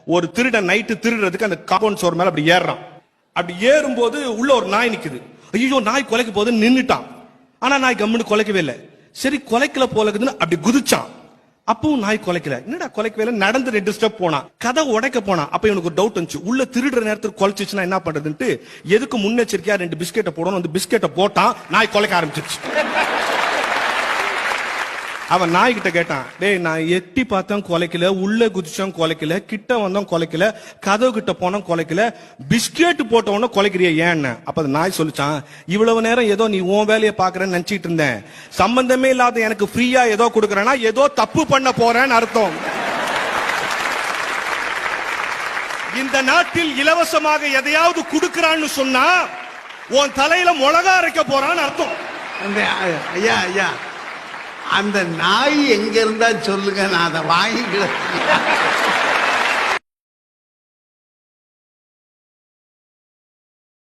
ஒரு திருடன் நைட்டு திருடுறதுக்கு அந்த காம்பவுண்ட் சோர் மேல அப்படி ஏறான். அப்படி ஏறும்போது உள்ள ஒரு நாய் நிக்குது. ஐயோ நாய் கொலைக்க போகுது நின்னுட்டான். ஆனா நாய் கம்முன்னு கொலைக்கவே இல்லை. சரி கொலைக்கல போலக்குதுன்னு அப்படி குதிச்சான். அப்பவும் நாய் கொலைக்கல. என்னடா கொலைக்கவே இல்லை, நடந்து 2 ஸ்டெப் போனான். கதை உடைக்க போனான். அப்ப இவனுக்கு ஒரு டவுட் வந்துச்சு, உள்ள திருடுற நேரத்துக்கு கொலைச்சிச்சுன்னா என்ன பண்றதுன்ட்டு எதுக்கு முன்னெச்சரிக்கையா 2 பிஸ்கெட்டை போடணும். அந்த பிஸ்கெட்டை போட்டான், நாய் கொலைக்க ஆரம்பிச்சிருச்சு. அவன் நாய் கிட்ட கேட்டான், டேய் நான் எட்டி பார்த்தேன் கொலைக்கல, உள்ள குதிச்சோம் கொலைக்கல, கிட்ட வந்தோம் கொலைக்கல, கதவு கிட்ட போனோம் கொலைக்கல, பிஸ்கெட் போட்டவன கொலைக்கிறிய ஏன்னு. அப்ப அந்த நாய் சொல்லிச்சான், இவ்வளவு நேரம் ஏதோ நீ உன் வேலையை பாக்குறேன்னு நினைச்சிட்டு இருந்தேன், சம்பந்தமே இல்லாத எனக்கு ஃப்ரீயா ஏதோ கொடுக்கறேன்னா ஏதோ தப்பு பண்ண போறேன்னு அர்த்தம். இந்த நாட்டில் இலவசமாக எதையாவது கொடுக்கறான்னு சொன்னா உன் தலையில மிளகா அரைக்க போறான்னு அர்த்தம். ஐயா ஐயா, அந்த நாய் எங்க இருந்தா சொல்லுங்க, நான் அதை வாங்கிக்கிறேன்.